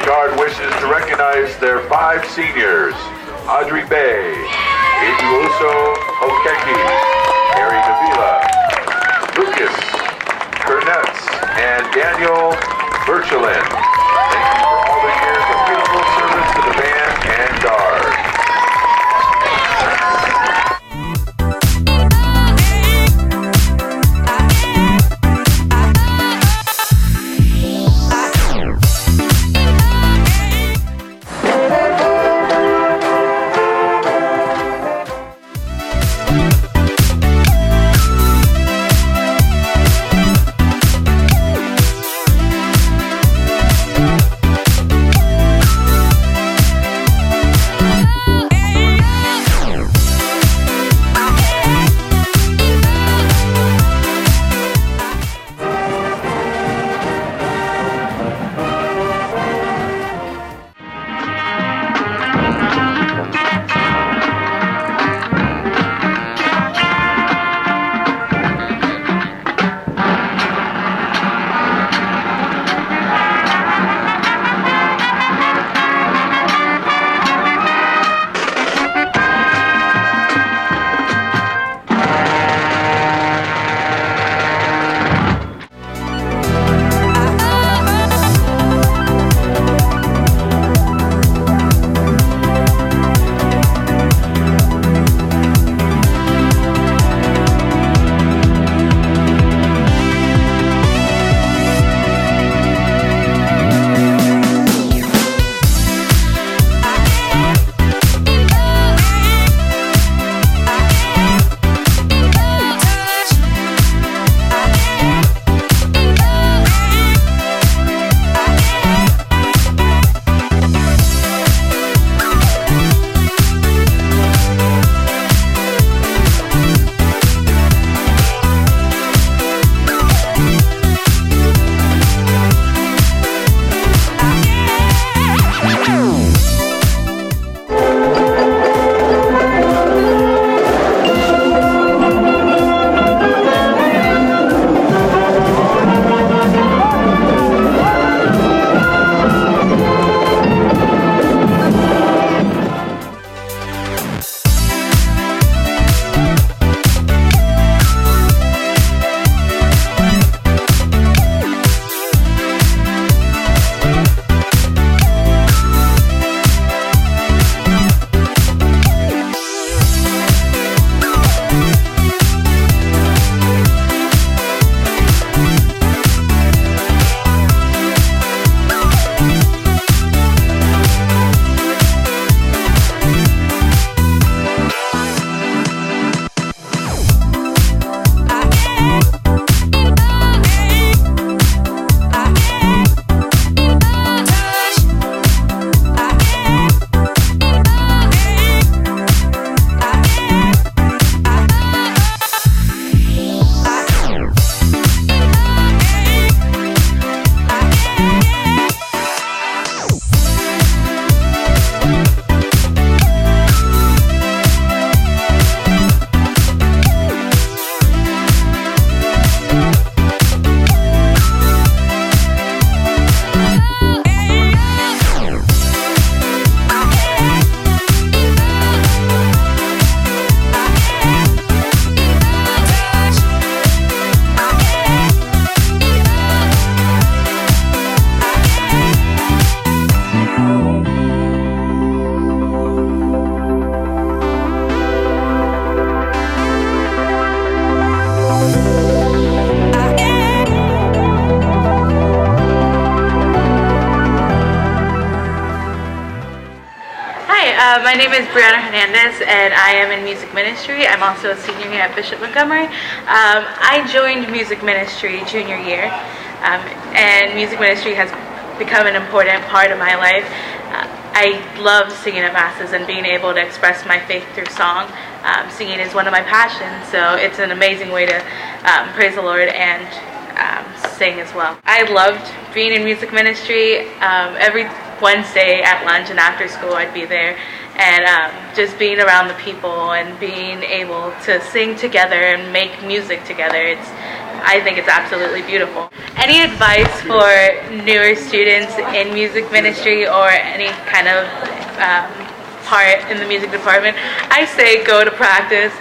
Guard wishes to recognize their 5 seniors: Audrey Bay, Eduoso Okeki, Harry Davila, Lucas Kernetz, and Daniel Birchelin. Thank you for all the years of beautiful service to the band and guard. My name is Brianna Hernandez and I am in music ministry. I'm also a senior here at Bishop Montgomery. I joined music ministry junior year and music ministry has become an important part of my life. I love singing at masses and being able to express my faith through song. Singing is one of my passions, so it's an amazing way to praise the Lord and sing as well. I loved being in music ministry. Every Wednesday at lunch and after school I'd be there, and just being around the people and being able to sing together and make music together. It's I think it's absolutely beautiful. Any advice for newer students in music ministry or any kind of part in the music department? I say go to practice.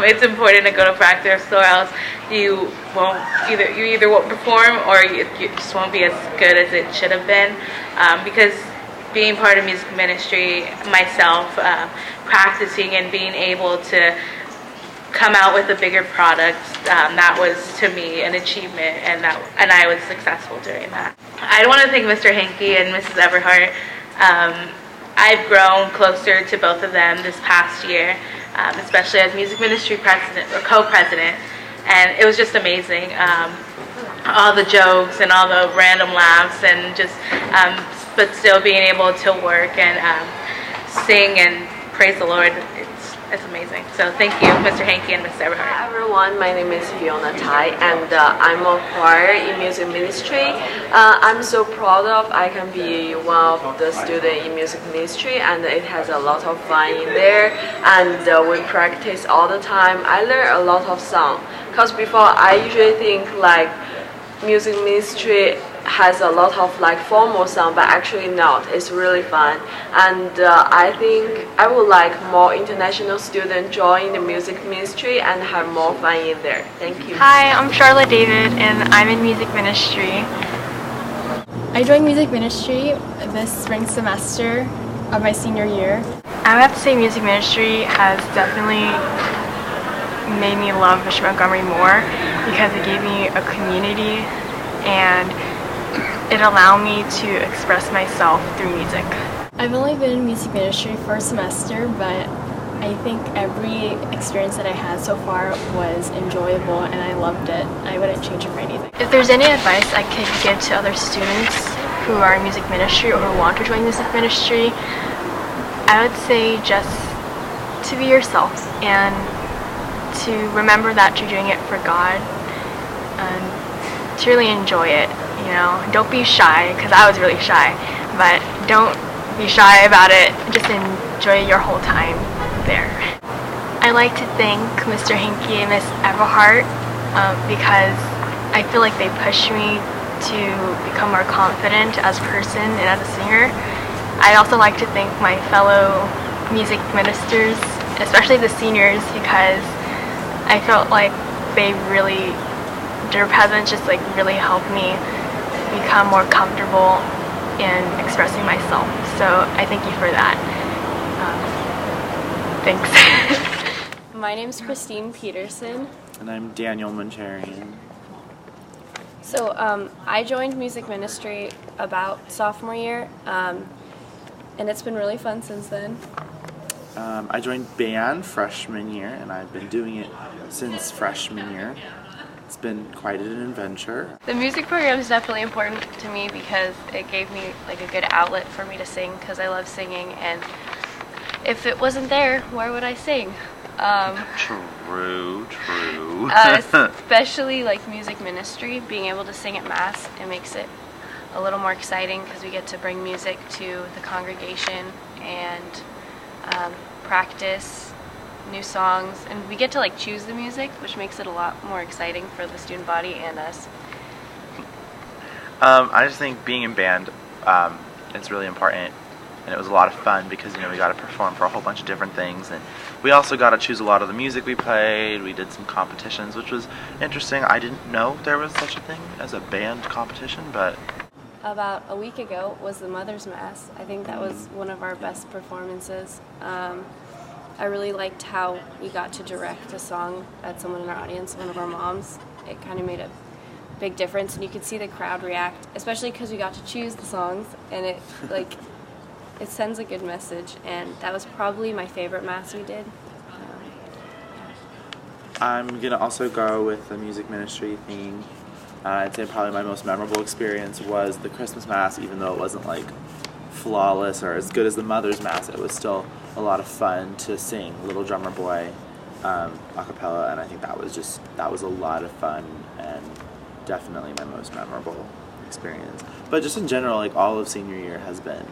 It's important to go to practice, or else you either won't perform or you just won't be as good as it should have been. Because being part of music ministry myself, practicing and being able to come out with a bigger product, that was to me an achievement, and I was successful doing that. I want to thank Mr. Hankey and Mrs. Everhart. I've grown closer to both of them this past year, especially as music ministry president or co-president, and it was just amazing. All the jokes and all the random laughs, and just but still being able to work and sing and praise the Lord. It's amazing. So thank you, Mr. Hankey and Ms. Everhart. Hi everyone, my name is Fiona Tai, and I'm a choir in music ministry. I'm so proud of I can be one of the students in music ministry, and it has a lot of fun in there, and we practice all the time. I learn a lot of song, because before I usually think like music ministry has a lot of like formal song, but actually not. It's really fun, and I think I would like more international students join the music ministry and have more fun in there. Thank you. Hi, I'm Charlotte David, and I'm in music ministry. I joined music ministry this spring semester of my senior year. I would have to say music ministry has definitely made me love Bishop Montgomery more, because it gave me a community and it allowed me to express myself through music. I've only been in music ministry for a semester, but I think every experience that I had so far was enjoyable and I loved it. I wouldn't change it for anything. If there's any advice I could give to other students who are in music ministry or who want to join music ministry, I would say just to be yourself and to remember that you're doing it for God and to really enjoy it. You know, don't be shy, because I was really shy, but don't be shy about it. Just enjoy your whole time there. I like to thank Mr. Hankey and Miss Everhart because I feel like they pushed me to become more confident as a person and as a singer. I'd also like to thank my fellow music ministers, especially the seniors, because I felt like their presence just like really helped me become more comfortable in expressing myself. So I thank you for that. Thanks. My name's Christine Peterson. And I'm Daniel Mancharian. So I joined music ministry about sophomore year, and it's been really fun since then. I joined band freshman year, and I've been doing it since freshman year. It's been quite an adventure. The music program is definitely important to me because it gave me like a good outlet for me to sing, because I love singing, and if it wasn't there, why would I sing? True. Especially like music ministry, being able to sing at Mass, it makes it a little more exciting because we get to bring music to the congregation and practice new songs, and we get to like choose the music, which makes it a lot more exciting for the student body and us. I just think being in band, it's really important, and it was a lot of fun because we got to perform for a whole bunch of different things, and we also got to choose a lot of the music we played. We did some competitions, which was interesting. I didn't know there was such a thing as a band competition, but About a week ago was the Mother's Mass. I think that was one of our best performances. I really liked how we got to direct a song at someone in our audience, one of our moms. It kind of made a big difference, and you could see the crowd react, especially because we got to choose the songs, and it sends a good message, and that was probably my favorite Mass we did. I'm gonna also go with the music ministry theme. I'd say probably my most memorable experience was the Christmas Mass, even though it wasn't like flawless or as good as the Mother's Mass. It was still a lot of fun to sing Little Drummer Boy a cappella, and I think that was a lot of fun and definitely my most memorable experience. But just in general, like all of senior year has been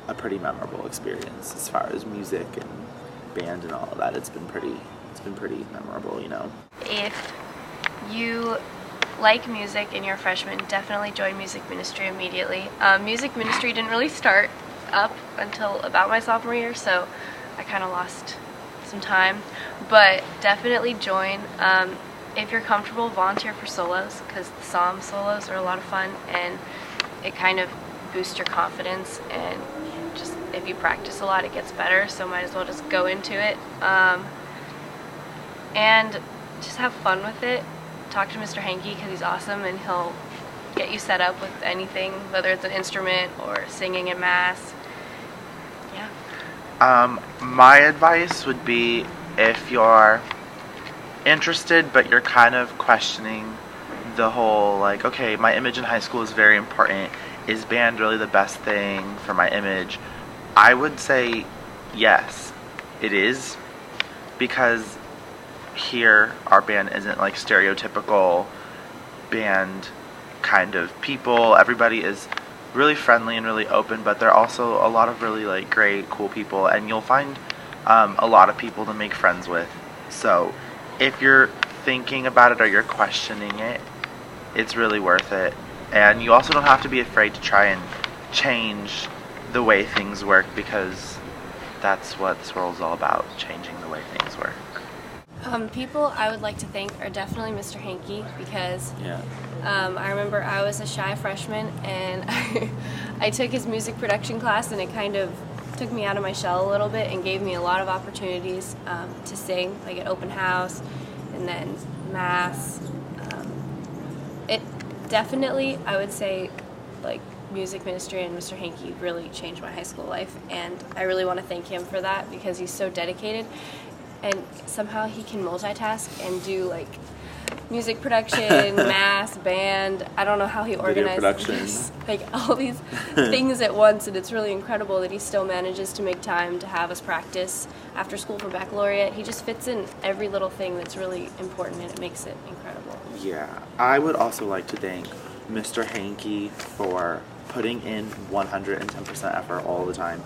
a pretty memorable experience as far as music and band and all of that. It's been pretty memorable, If you like music and you're a freshman, definitely join music ministry immediately. Music ministry didn't really start up until about my sophomore year, so I kind of lost some time, but definitely join. If you're comfortable, volunteer for solos, because the psalm solos are a lot of fun, and it kind of boosts your confidence, and just if you practice a lot it gets better, so might as well just go into it. And just have fun with it. Talk to Mr. Hankey because he's awesome, and he'll get you set up with anything, whether it's an instrument or singing in mass. Yeah. My advice would be, if you're interested but you're kind of questioning the whole, like, okay, my image in high school is very important, is band really the best thing for my image? I would say yes, it is, because here our band isn't like stereotypical band kind of people. Everybody is really friendly and really open, but they're also a lot of really like great, cool people, and you'll find a lot of people to make friends with. So if you're thinking about it or you're questioning it, it's really worth it. And you also don't have to be afraid to try and change the way things work, because that's what this world's all about, changing the way things work. People I would like to thank are definitely Mr. Hankey, because I remember I was a shy freshman and I took his music production class, and it kind of took me out of my shell a little bit and gave me a lot of opportunities to sing, like at open house and then mass. It definitely, I would say, like, music ministry and Mr. Hankey really changed my high school life, and I really want to thank him for that, because he's so dedicated, and somehow he can multitask and do like music production, mass, band. I don't know how he organizes like all these things at once, and it's really incredible that he still manages to make time to have us practice after school for baccalaureate. He just fits in every little thing that's really important, and it makes it incredible. Yeah, I would also like to thank Mr. Hankey for putting in 110% effort all the time.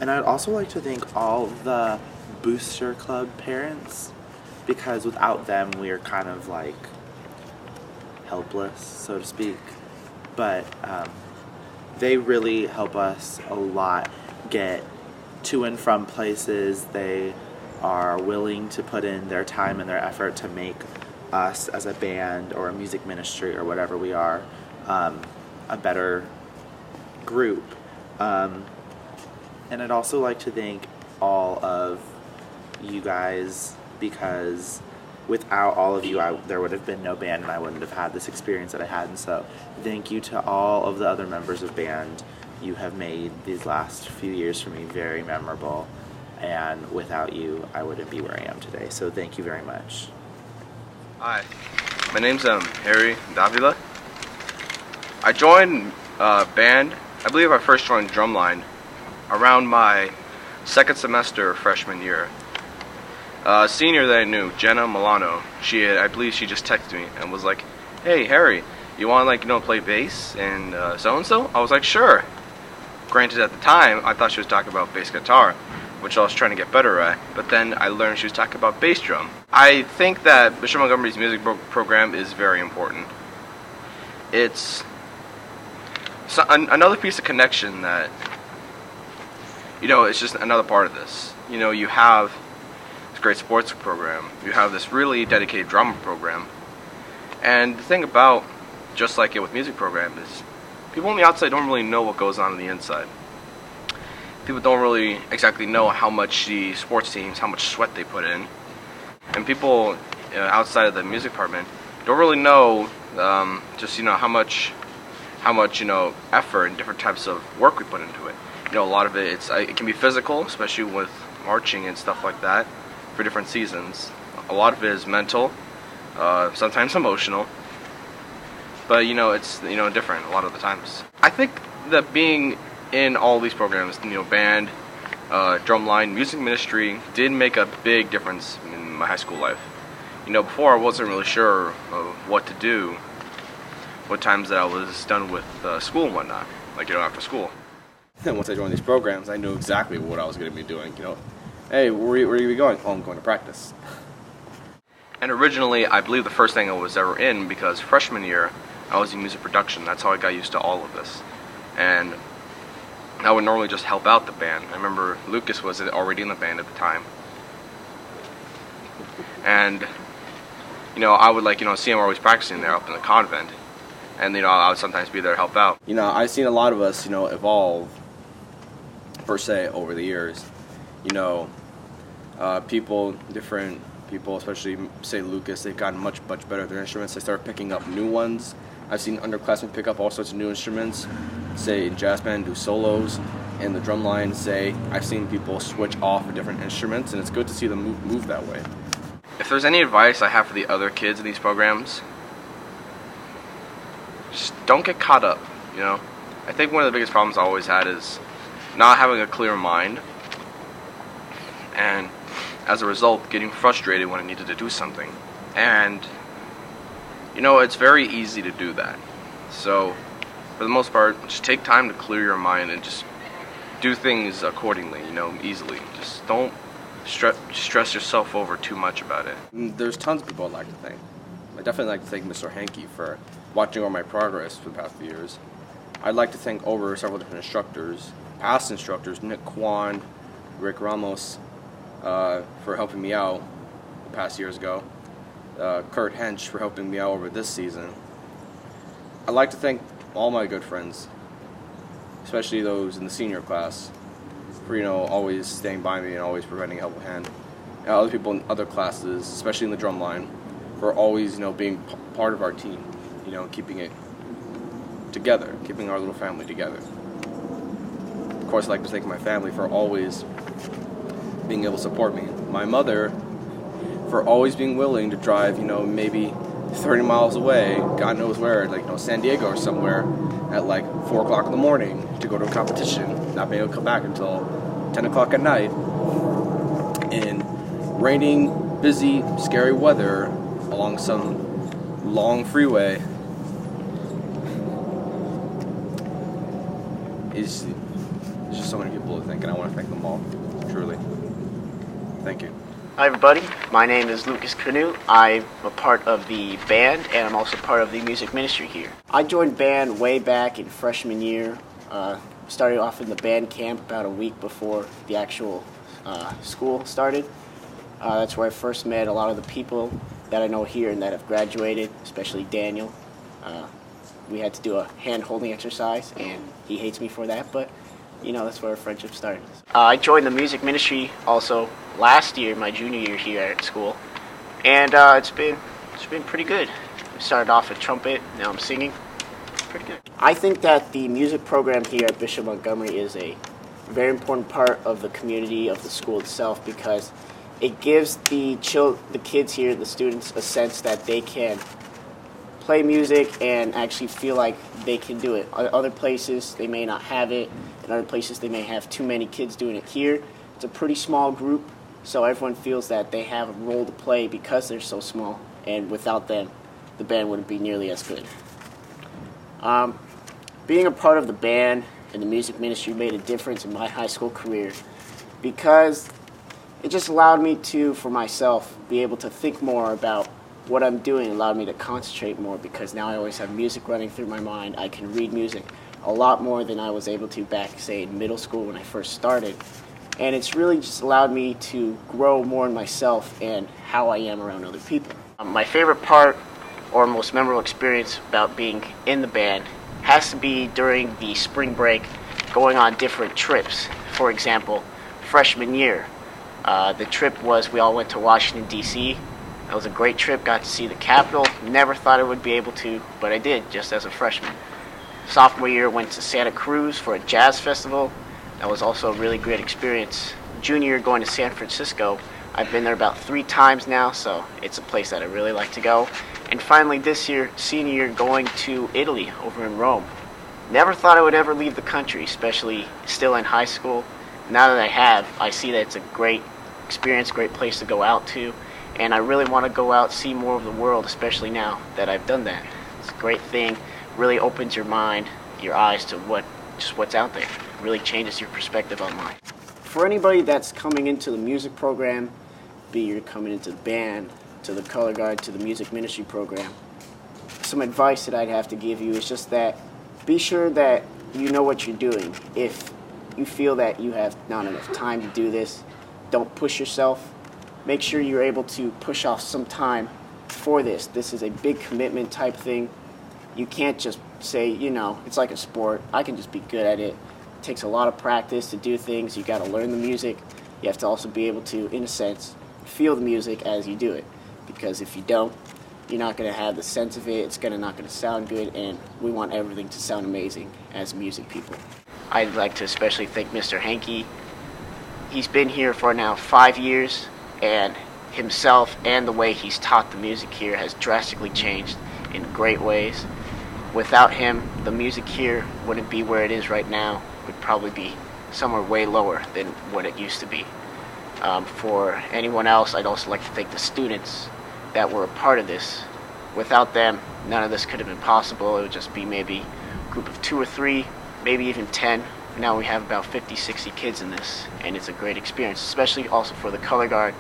And I'd also like to thank all the Booster Club parents, because without them we are kind of like helpless, so to speak. But they really help us a lot get to and from places. They are willing to put in their time and their effort to make us as a band or a music ministry or whatever we are a better group. And I'd also like to thank all of you guys, because without all of you there would have been no band, and I wouldn't have had this experience that I had. And so thank you to all of the other members of band. You have made these last few years for me very memorable, and without you I wouldn't be where I am today. So thank you very much. Hi, my name's Harry Davila. I joined band, I believe I first joined drumline around my second semester freshman year. Senior that I knew, Jenna Milano, I believe she just texted me and was like, "Hey Harry, you want to play bass and so-and-so?" I was like, "Sure." Granted, at the time I thought she was talking about bass guitar, which I was trying to get better at, but then I learned she was talking about bass drum. I think that Bishop Montgomery's music program is very important. It's another piece of connection that, it's just another part of this. You have this great sports program, you have this really dedicated drama program, and the thing about, just like it with music program, is people on the outside don't really know what goes on the inside. People don't really exactly know how much the sports teams, how much sweat they put in, and people outside of the music department don't really know just how much effort and different types of work we put into it. A lot of it can be physical, especially with marching and stuff like that for different seasons. A lot of it is mental, sometimes emotional, but it's different a lot of the times. I think that being in all these programs, band, drumline, music ministry, did make a big difference in my high school life. Before I wasn't really sure of what to do, what times that I was done with school and whatnot, after school. Then once I joined these programs, I knew exactly what I was going to be doing. Hey, where are you going? Oh, I'm going to practice. And originally, I believe the first thing I was ever in, because freshman year, I was in music production. That's how I got used to all of this. And I would normally just help out the band. I remember Lucas was already in the band at the time. And, I would see him always practicing there up in the convent. And, I would sometimes be there to help out. I've seen a lot of us, evolve, per se, over the years. Different people, especially, say, Lucas, they've gotten much better at their instruments. They start picking up new ones. I've seen underclassmen pick up all sorts of new instruments, say, in jazz band, do solos. In the drum line, say, I've seen people switch off of different instruments, and it's good to see them move that way. If there's any advice I have for the other kids in these programs, just don't get caught up, I think one of the biggest problems I always had is not having a clear mind, and as a result, getting frustrated when I needed to do something. And, it's very easy to do that. So, for the most part, just take time to clear your mind and just do things accordingly, easily. Just don't stress yourself over too much about it. There's tons of people I'd like to thank. I'd definitely like to thank Mr. Hankey for watching over my progress for the past few years. I'd like to thank over several different instructors, past instructors, Nick Kwan, Rick Ramos, for helping me out the past years ago, Kurt Hench for helping me out over this season. I'd like to thank all my good friends, especially those in the senior class, for always staying by me and always providing a helpful hand. And other people in other classes, especially in the drum line, for always being part of our team, keeping it together, keeping our little family together. Of course, I'd like to thank my family for always being able to support me. My mother for always being willing to drive, maybe 30 miles away, God knows where, San Diego or somewhere, at 4 o'clock in the morning to go to a competition, not being able to come back until 10 o'clock at night, in raining, busy, scary weather along some long freeway. There's just so many people to thank, and I want to thank them all, truly. Thank you. Hi everybody, my name is Lucas Canoe. I'm a part of the band and I'm also part of the music ministry here. I joined band way back in freshman year. Started off in the band camp about a week before the actual school started. That's where I first met a lot of the people that I know here and that have graduated, especially Daniel. We had to do a hand-holding exercise and he hates me for that, but that's where our friendship started. I joined the music ministry also last year, my junior year here at school, and it's been pretty good. I started off at trumpet, now I'm singing. It's pretty good. I think that the music program here at Bishop Montgomery is a very important part of the community of the school itself because it gives the kids here, the students, a sense that they can play music and actually feel like they can do it. Other places, they may not have it. In other places, they may have too many kids doing it. Here, it's a pretty small group, so everyone feels that they have a role to play because they're so small, and without them, the band wouldn't be nearly as good. Being a part of the band and the music ministry made a difference in my high school career because it just allowed me to, for myself, be able to think more about what I'm doing. It allowed me to concentrate more because now I always have music running through my mind. I can read music a lot more than I was able to back, say, in middle school when I first started. And it's really just allowed me to grow more in myself and how I am around other people. My favorite part or most memorable experience about being in the band has to be during the spring break going on different trips. For example, freshman year, the trip was we all went to Washington, D.C. That was a great trip, got to see the Capitol. Never thought I would be able to, but I did just as a freshman. Sophomore year, went to Santa Cruz for a jazz festival. That was also a really great experience. Junior year, going to San Francisco. I've been there about 3 times now, so it's a place that I really like to go. And finally this year, senior year, going to Italy, over in Rome. Never thought I would ever leave the country, especially still in high school. Now that I have, I see that it's a great experience, great place to go out to. And I really want to go out, see more of the world, especially now that I've done that. It's a great thing. Really opens your mind, your eyes to what's out there. It really changes your perspective on life. For anybody that's coming into the music program, be you're coming into the band to the color guard, to the music ministry program. Some advice that I'd have to give you is just that be sure that you know what you're doing. If you feel that you have not enough time to do this, don't push yourself. Make sure you're able to push off some time for this. This is a big commitment type thing. You can't just say, you know, it's like a sport. I can just be good at it. It takes a lot of practice to do things. You got to learn the music. You have to also be able to, in a sense, feel the music as you do it. Because if you don't, you're not going to have the sense of it. It's not going to sound good, and we want everything to sound amazing as music people. I'd like to especially thank Mr. Hankey. He's been here for now 5 years, and himself and the way he's taught the music here has drastically changed in great ways. Without him, the music here wouldn't be where it is right now. It would probably be somewhere way lower than what it used to be. For anyone else, I'd also like to thank the students that were a part of this. Without them, none of this could have been possible. It would just be maybe a group of 2 or 3, maybe even 10. Now we have about 50, 60 kids in this, and it's a great experience, especially also for the color guard.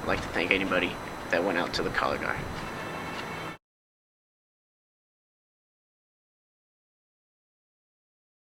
I'd like to thank anybody that went out to the color guard.